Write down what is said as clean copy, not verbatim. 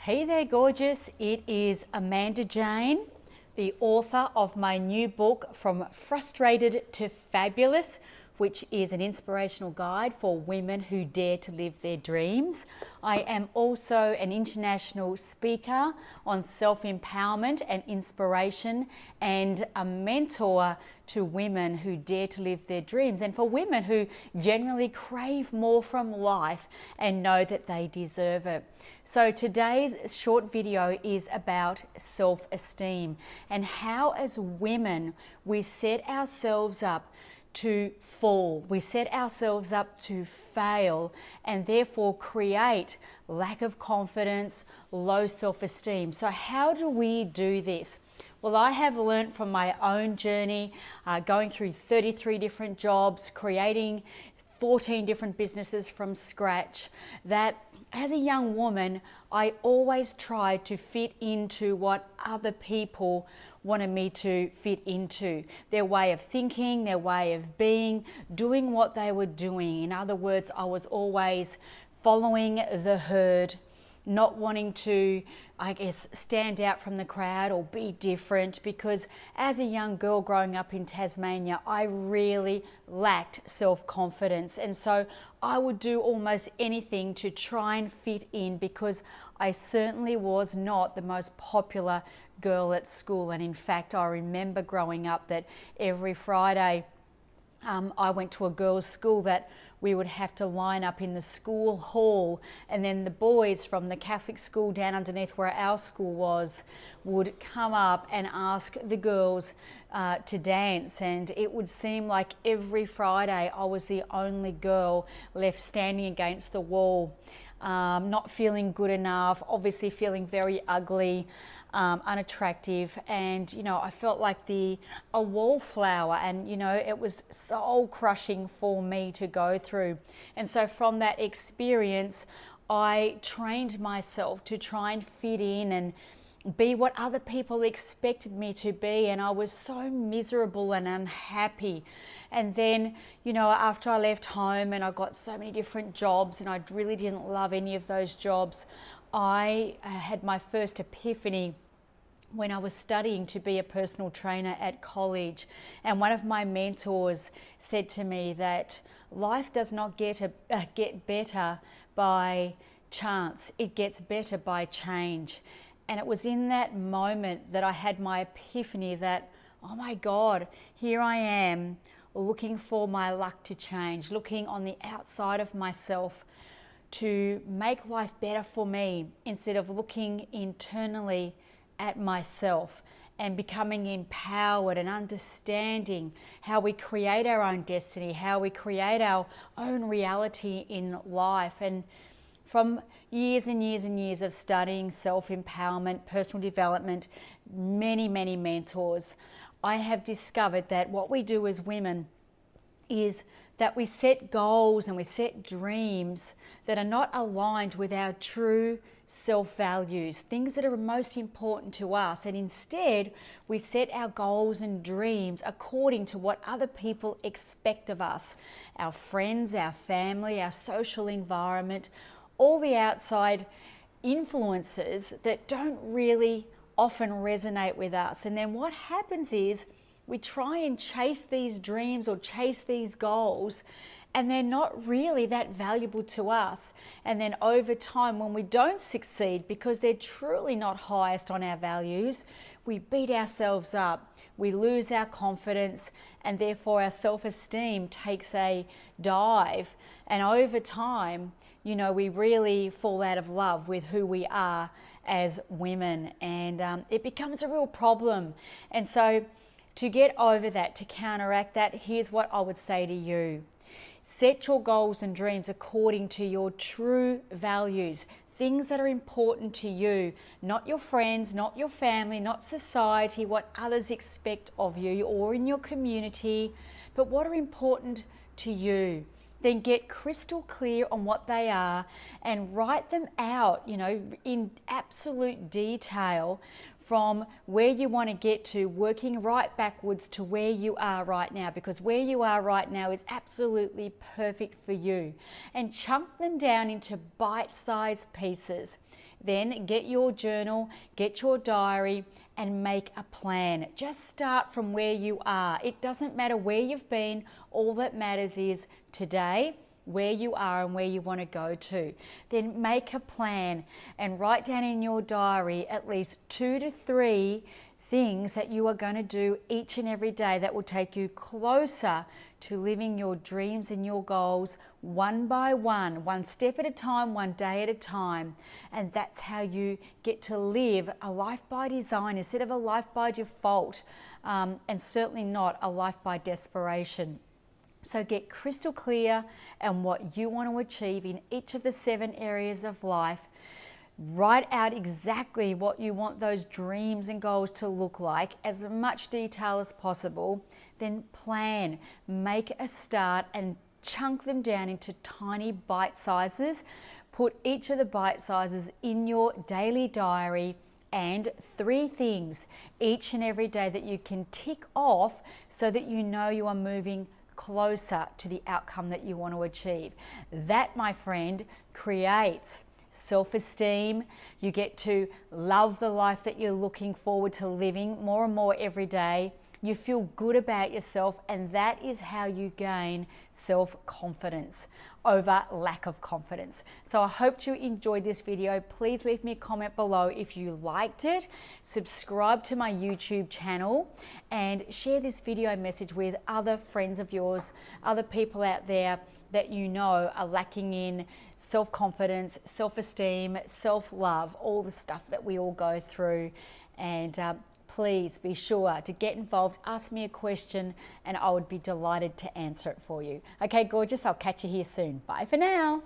Hey there, gorgeous. It is Amanda Jane, the author of my new book, From Frustrated to Fabulous, which is an inspirational guide for women who dare to live their dreams. I am also an international speaker on self-empowerment and inspiration, and a mentor to women who dare to live their dreams, and for women who generally crave more from life and know that they deserve it. So today's short video is about self-esteem and how, as women, we set ourselves up to fall. We set ourselves up to fail and therefore create lack of confidence, low self-esteem. So how do we do this? Well, I have learned from my own journey, going through 33 different jobs, creating 14 different businesses from scratch, that as a young woman, I always tried to fit into what other people wanted me to fit into. Their way of thinking, their way of being, doing what they were doing. In other words, I was always following the herd, not wanting to, stand out from the crowd or be different, because as a young girl growing up in Tasmania, I really lacked self-confidence. And so I would do almost anything to try and fit in, because I certainly was not the most popular girl at school. And in fact, I remember growing up that every Friday, I went to a girls' school that we would have to line up in the school hall, and then the boys from the Catholic school down underneath where our school was would come up and ask the girls to dance, and it would seem like every Friday I was the only girl left standing against the wall, not feeling good enough, obviously feeling very ugly, unattractive, and I felt like a wallflower, and it was soul crushing for me to go through. And so from that experience, I trained myself to try and fit in and be what other people expected me to be, and I was so miserable and unhappy. And then after I left home and I got so many different jobs and I really didn't love any of those jobs, I had my first epiphany when I was studying to be a personal trainer at college. And one of my mentors said to me that life does not get better by chance, it gets better by change. And it was in that moment that I had my epiphany that, oh my God, here I am looking for my luck to change, looking on the outside of myself to make life better for me, instead of looking internally at myself and becoming empowered and understanding how we create our own destiny, how we create our own reality in life. And from years and years and years of studying self-empowerment, personal development, many mentors, I have discovered that what we do as women is that we set goals and we set dreams that are not aligned with our true self-values, things that are most important to us, and instead we set our goals and dreams according to what other people expect of us, our friends, our family, our social environment, all the outside influences that don't really often resonate with us. And then what happens is we try and chase these dreams or chase these goals, and they're not really that valuable to us. And then over time, when we don't succeed because they're truly not highest on our values, we beat ourselves up, we lose our confidence, and therefore our self-esteem takes a dive. And over time, we really fall out of love with who we are as women, and it becomes a real problem. And so to get over that, to counteract that, here's what I would say to you. Set your goals and dreams according to your true values, things that are important to you, not your friends, not your family, not society, what others expect of you or in your community, but what are important to you. Then get crystal clear on what they are and write them out, in absolute detail, from where you want to get to, working right backwards to where you are right now, because where you are right now is absolutely perfect for you. And chunk them down into bite-sized pieces. then get your journal, get your diary, and make a plan. Just start from where you are. It doesn't matter where you've been. All that matters is today, where you are and where you want to go to. Then make a plan and write down in your diary at least 2 to 3 things that you are going to do each and every day that will take you closer to living your dreams and your goals one by one step at a time, one day at a time. And that's how you get to live a life by design instead of a life by default, and certainly not a life by desperation. So get crystal clear on what you want to achieve in each of the 7 areas of life. Write out exactly what you want those dreams and goals to look like, as much detail as possible. Then plan, make a start and chunk them down into tiny bite sizes. Put each of the bite sizes in your daily diary, and 3 things each and every day that you can tick off so that you know you are moving closer to the outcome that you want to achieve. That, my friend, creates self-esteem. You get to love the life that you're looking forward to living more and more every day. You feel good about yourself, and that is how you gain self-confidence over lack of confidence. So I hope you enjoyed this video. Please leave me a comment below if you liked it. Subscribe to my YouTube channel and share this video message with other friends of yours, other people out there that you know are lacking in self-confidence, self-esteem, self-love, all the stuff that we all go through. And please be sure to get involved, ask me a question, and I would be delighted to answer it for you. Okay, gorgeous, I'll catch you here soon. Bye for now.